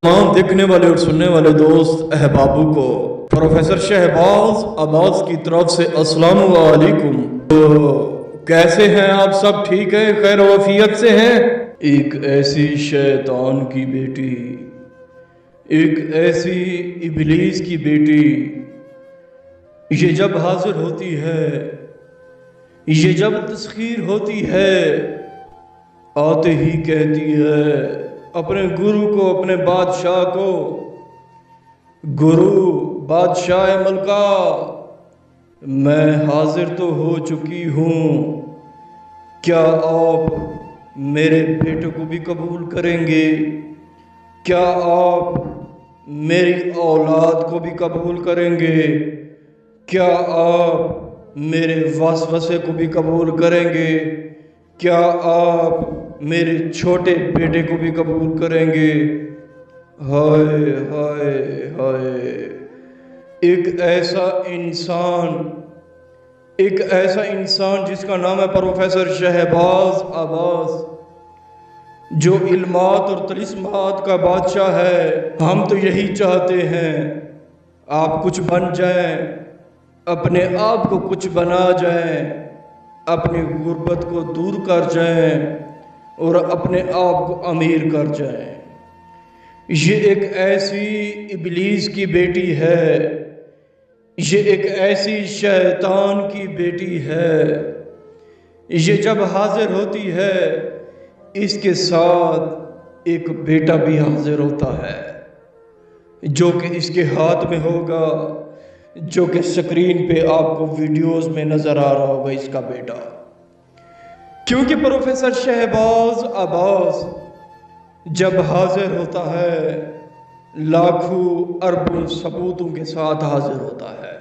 तमाम देखने वाले और सुनने वाले दोस्त अहबाबों को प्रोफेसर शहबाज अब्बास की तरफ से अस्सलाम वालेकुम। तो कैसे हैं आप सब? ठीक है, खैर वफियत से हैं? एक ऐसी शैतान की बेटी, एक ऐसी इबलीस की बेटी, ये जब हाजिर होती है, ये जब तस्खीर होती है, आते ही कहती है अपने गुरु को, अपने बादशाह को, गुरु बादशाह मलका, मैं हाजिर तो हो चुकी हूँ, क्या आप मेरे बेटे को भी कबूल करेंगे? क्या आप मेरी औलाद को भी कबूल करेंगे? क्या आप मेरे वसवसे को भी कबूल करेंगे? क्या आप मेरे छोटे बेटे को भी कबूल करेंगे? हाय हाय हाय, एक ऐसा इंसान जिसका नाम है प्रोफेसर शहबाज अब्बास, जो इल्मात और तलिस्मात का बादशाह है। हम तो यही चाहते हैं आप कुछ बन जाएं, अपने आप को कुछ बना जाएं, अपनी गुर्बत को दूर कर जाएं और अपने आप को अमीर कर जाएं। ये एक ऐसी इबलीस की बेटी है, ये एक ऐसी शैतान की बेटी है। ये जब हाजिर होती है, इसके साथ एक बेटा भी हाजिर होता है, जो कि इसके हाथ में होगा, जो कि स्क्रीन पे आपको वीडियोस में नजर आ रहा होगा इसका बेटा। क्योंकि प्रोफेसर शहबाज अब्बास जब हाजिर होता है, लाखों अरबों सबूतों के साथ हाजिर होता है।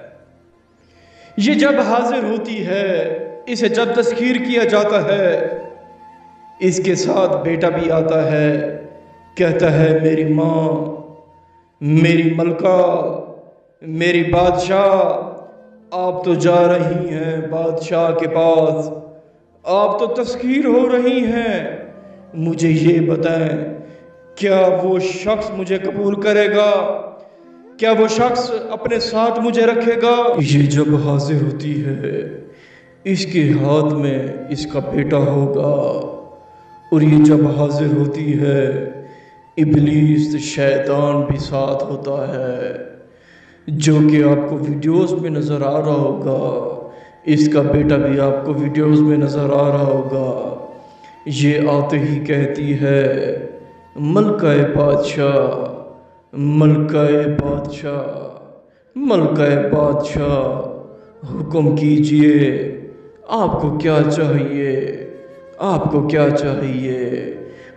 ये जब हाजिर होती है, इसे जब तस्खीर किया जाता है, इसके साथ बेटा भी आता है, कहता है मेरी माँ, मेरी मलका, मेरी बादशाह, आप तो जा रही हैं बादशाह के पास, आप तो तस्खीर हो रही हैं, मुझे ये बताएं क्या वो शख्स मुझे कबूल करेगा? क्या वो शख्स अपने साथ मुझे रखेगा? ये जब हाजिर होती है, इसके हाथ में इसका बेटा होगा, और ये जब हाजिर होती है, इबलीस शैतान भी साथ होता है, जो कि आपको वीडियोस में नज़र आ रहा होगा। इसका बेटा भी आपको वीडियोस में नज़र आ रहा होगा। ये आते ही कहती है मलकाए बादशाह, मलकाए बादशाह, मलकाए बादशाह, हुक्म कीजिए, आपको क्या चाहिए? आपको क्या चाहिए?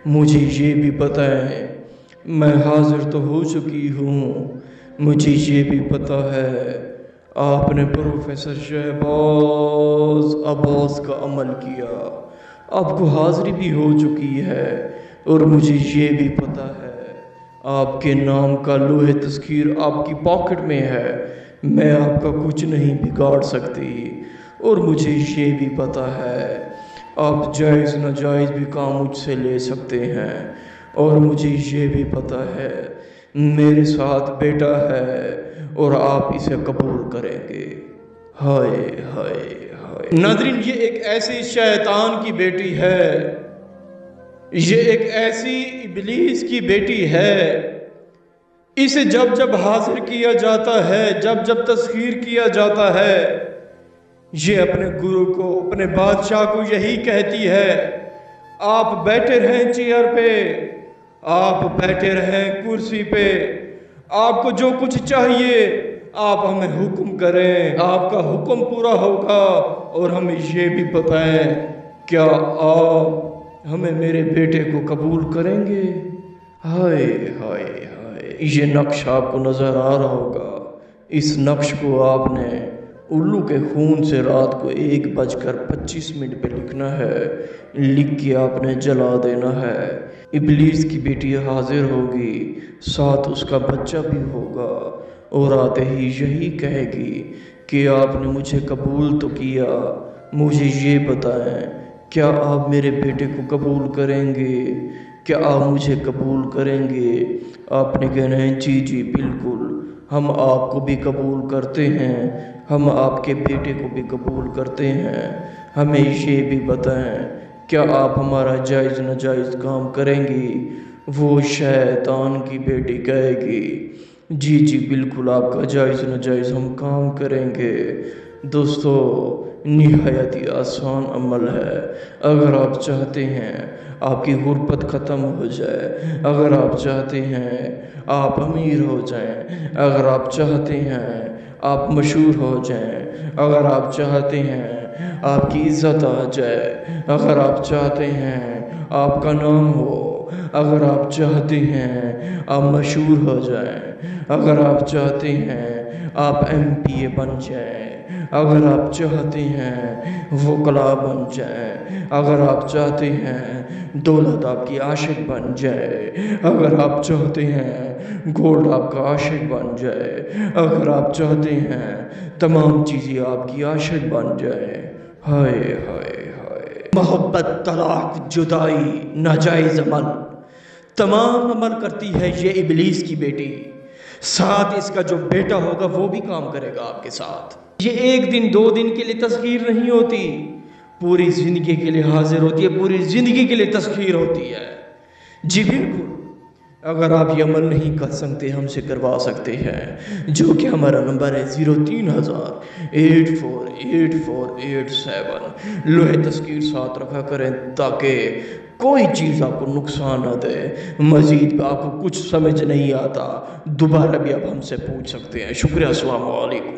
मुझे ये भी बताएं, मैं हाजिर तो हो चुकी हूँ, मुझे ये भी पता है आपने प्रोफेसर शहबाज अब्बास का अमल किया, आपको हाजिरी भी हो चुकी है, और मुझे ये भी पता है आपके नाम का लोहे तस्खीर आपकी पॉकेट में है, मैं आपका कुछ नहीं बिगाड़ सकती। और मुझे ये भी पता है आप जायज़ नाजायज़ भी काम मुझसे ले सकते हैं, और मुझे ये भी पता है मेरे साथ बेटा है और आप इसे कबूल करेंगे। हाय हाय हाय नाज़रीन, ये एक ऐसी शैतान की बेटी है, ये एक ऐसी इबलीस की बेटी है। इसे जब जब हाजिर किया जाता है, जब जब तस्खीर किया जाता है, ये अपने गुरु को, अपने बादशाह को यही कहती है आप बैठे रहें चेयर पे, आप बैठे रहें कुर्सी पे, आपको जो कुछ चाहिए आप हमें हुक्म करें, आपका हुक्म पूरा होगा। और हमें ये भी बताएं क्या आप हमें मेरे बेटे को कबूल करेंगे? हाय हाय हाय, ये नक्श आपको नज़र आ रहा होगा। इस नक्श को आपने उल्लू के खून से रात को 1:25 पे लिखना है, लिख के आपने जला देना है। इबलीस की बेटी हाजिर होगी, साथ उसका बच्चा भी होगा, और आते ही यही कहेगी कि आपने मुझे कबूल तो किया, मुझे ये बताएं क्या आप मेरे बेटे को कबूल करेंगे? क्या आप मुझे कबूल करेंगे? आपने कहना है जी जी बिल्कुल, हम आपको भी कबूल करते हैं, हम आपके बेटे को भी कबूल करते हैं। हमें ये भी बताएं, क्या आप हमारा जायज़ नाजायज़ काम करेंगी? वो शैतान की बेटी कहेगी जी जी बिल्कुल, आपका जायज़ नाजायज़ हम काम करेंगे। दोस्तों, निहायत ही आसान अमल है। अगर आप चाहते हैं आपकी गुर्बत ख़त्म हो जाए, अगर आप चाहते हैं आप अमीर हो जाएं, अगर आप चाहते हैं आप मशहूर हो जाएं, अगर आप चाहते हैं आपकी इज़्ज़त आ जाए, अगर आप चाहते हैं आपका नाम हो, अगर आप चाहते हैं आप मशहूर हो जाएं, अगर आप चाहते हैं आप MPA बन जाएं, अगर आप चाहते हैं वकला बन जाएं, अगर आप चाहते हैं दौलत आपकी आशिक बन जाए, अगर आप चाहते हैं गोल्ड आपका आशिक बन जाए, अगर आप चाहते हैं तमाम चीज़ें आपकी आशिक बन जाए, हाय हाय हाय, मोहब्बत, तलाक, जुदाई, नाजायज़ अमल, तमाम अमल करती है ये इबलीस की बेटी। साथ इसका जो बेटा होगा वो भी काम करेगा आपके साथ। ये एक दिन दो दिन के लिए तस्खीर नहीं होती, पूरी जिंदगी के लिए हाजिर होती है, पूरी जिंदगी के लिए तस्खीर होती है। जी बिल्कुल, अगर आप ये अमल नहीं कर सकते हमसे करवा सकते हैं, जो कि हमारा नंबर है 03,084,8487। लोहे तस्कीर साथ रखा करें ताकि कोई चीज़ आपको नुकसान ना दे। मज़ीद आपको कुछ समझ नहीं आता, दोबारा भी आप हमसे पूछ सकते हैं। शुक्रिया, अस्सलाम वालेकुम।